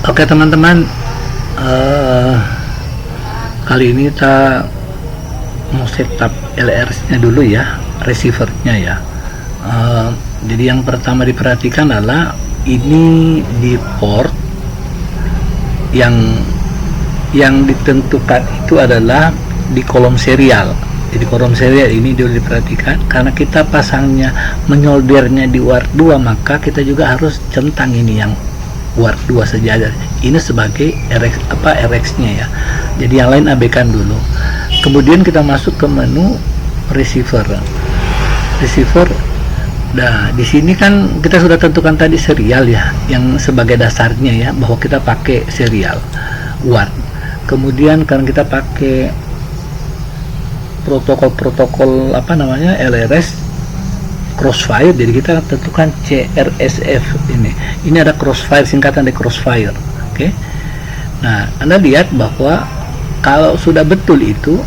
Oke teman-teman, kali ini kita mau setup LRS-nya dulu ya, receiver-nya ya. Jadi yang pertama diperhatikan adalah ini di port yang ditentukan itu adalah di kolom serial. Jadi kolom serial ini dulu diperhatikan, karena kita pasangnya menyoldernya di ward 2, maka kita juga harus centang ini yang ward 2 saja. Ini sebagai RX-nya ya. Jadi yang lain abaikan dulu. Kemudian kita masuk ke menu receiver. Nah, di sini kan kita sudah tentukan tadi serial ya, yang sebagai dasarnya ya, bahwa kita pakai serial ward. Kemudian kan kita pakai protokol LRS Crossfire, jadi kita tentukan CRSF ini ada Crossfire, singkatan dari Crossfire. Oke. Nah, Anda lihat bahwa kalau sudah betul itu,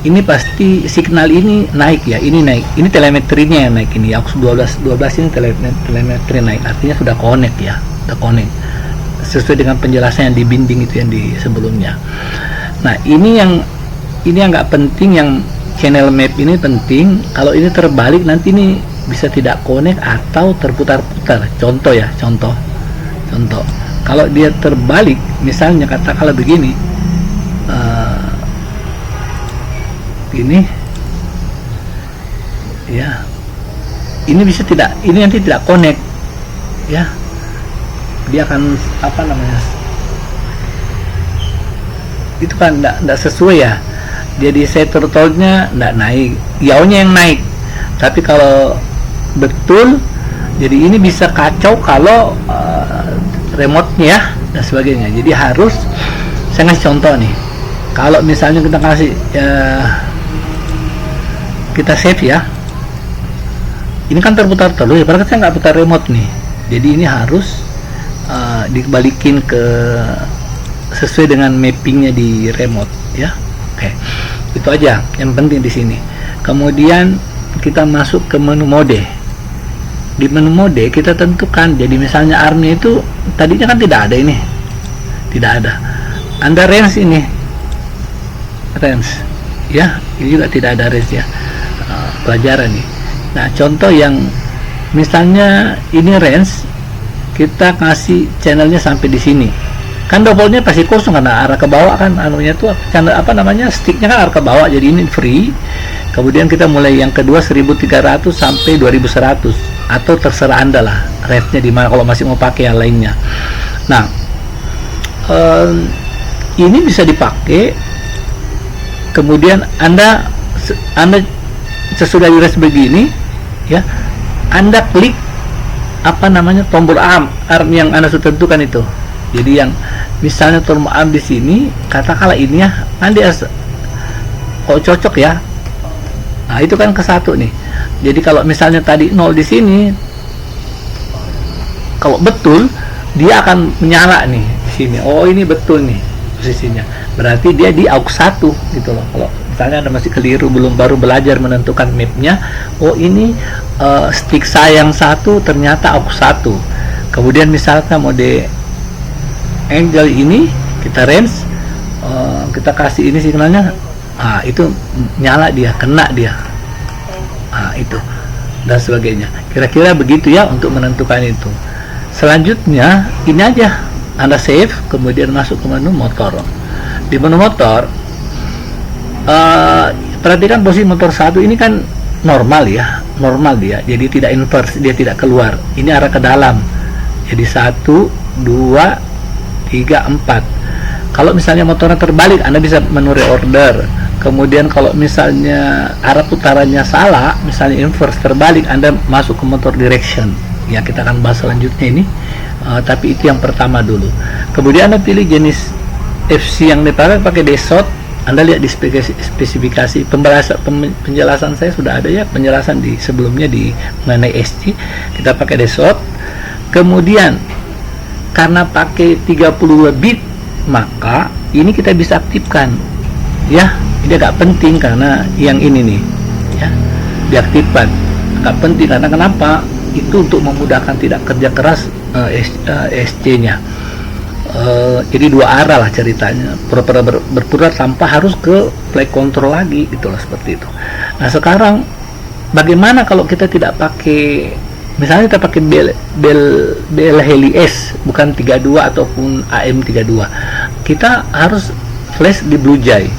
ini pasti signal ini naik ya, ini naik, ini telemetrinya yang naik, ini AUX 12 ini telemetri naik, artinya sudah connect ya, sudah connect sesuai dengan penjelasan yang dibinding itu yang di sebelumnya. Nah, ini yang nggak penting, yang channel map ini penting. Kalau ini terbalik nanti ini bisa tidak connect atau terputar-putar. Contoh ya, contoh kalau dia terbalik, misalnya katakanlah begini, ini ya, ini bisa tidak, ini nanti tidak connect ya, dia akan itu kan tidak sesuai ya. Jadi saya turtle-nya tidak naik, yaonya yang naik. Tapi kalau betul, jadi ini bisa kacau kalau remote-nya ya dan sebagainya. Jadi harus, saya ngasih contoh nih, kalau misalnya kita kasih kita save ya, ini kan terputar terus ya, padahal saya nggak putar remote nih. Jadi ini harus dibalikin ke sesuai dengan mappingnya di remote ya. Oke, itu aja yang penting di sini. Kemudian kita masuk ke menu mode. Di menu mode kita tentukan, jadi misalnya armnya itu tadinya kan tidak ada, ini tidak ada. Anda range ini, range ya, ini juga tidak ada range ya, pelajaran nih. Nah, contoh yang misalnya ini range, kita kasih channelnya sampai di sini, kan defaultnya pasti kosong karena arah ke bawah kan, anunya tuh channel sticknya kan arah ke bawah, jadi ini free. Kemudian kita mulai yang kedua 1300 sampai 2100, atau terserah Anda lah rate-nya di mana kalau masih mau pakai yang lainnya. Nah, ini bisa dipakai. Kemudian Anda sesudah di rate begini ya, Anda klik tombol arm yang Anda sudah tentukan itu. Jadi yang misalnya tombol arm di sini, katakanlah ini ya, nanti kok cocok ya. Nah, itu kan ke satu nih. Jadi kalau misalnya tadi 0 di sini, kalau betul dia akan menyala nih di sini. Oh, ini betul nih posisinya. Berarti dia di AUX 1 gitu loh. Kalau misalnya Anda masih keliru, baru belajar menentukan mapnya, oh ini stick saya yang satu ternyata AUX 1. Kemudian misalkan mode angle ini kita range, kita kasih ini signalnya, itu nyala dia, kena dia, itu dan sebagainya. Kira-kira begitu ya untuk menentukan itu. Selanjutnya ini aja, Anda save, kemudian masuk ke menu motor. Di menu motor, perhatikan posisi motor satu ini kan normal ya, normal dia, jadi tidak inverse, dia tidak keluar, ini arah ke dalam. Jadi 1, 2, 3, 4. Kalau misalnya motornya terbalik, Anda bisa menu reorder. Kemudian kalau misalnya arah putarannya salah, misalnya inverse terbalik, Anda masuk ke motor direction ya, kita akan bahas selanjutnya ini. Tapi itu yang pertama dulu. Kemudian Anda pilih jenis FC yang dipakai, pakai desot. Anda lihat di spesifikasi, penjelasan saya sudah ada ya, penjelasan di sebelumnya di mengenai SC. Kita pakai desot. Kemudian karena pakai 32 bit, maka ini kita bisa aktifkan ya. Ini agak penting karena yang ini nih ya, diaktifkan. Agak penting karena kenapa? Itu untuk memudahkan tidak kerja keras SC nya. jadi dua arah lah ceritanya, pura-pura berputar tanpa harus ke flight control lagi, itulah seperti itu. Nah sekarang bagaimana kalau kita tidak pakai, misalnya kita pakai Bell Heli S bukan 32 ataupun AM32, kita harus flash di BlueJay,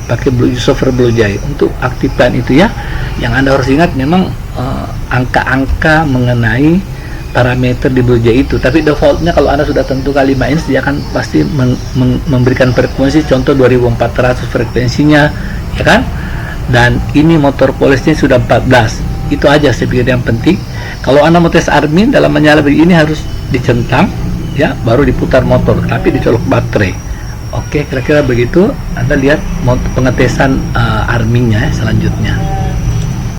pakai software BlueJay untuk aktifkan itu ya. Yang Anda harus ingat memang angka-angka mengenai parameter di BlueJay itu, tapi defaultnya kalau Anda sudah tentukan 5 inch, dia akan pasti memberikan frekuensi, contoh 2400 frekuensinya ya kan, dan ini motor polisnya sudah 14. Itu aja saya pikir yang penting. Kalau Anda mau tes armin dalam menyala begini harus dicentang ya, baru diputar motor tapi dicolok baterai. Oke, kira-kira begitu. Anda lihat pengetesan armingnya selanjutnya.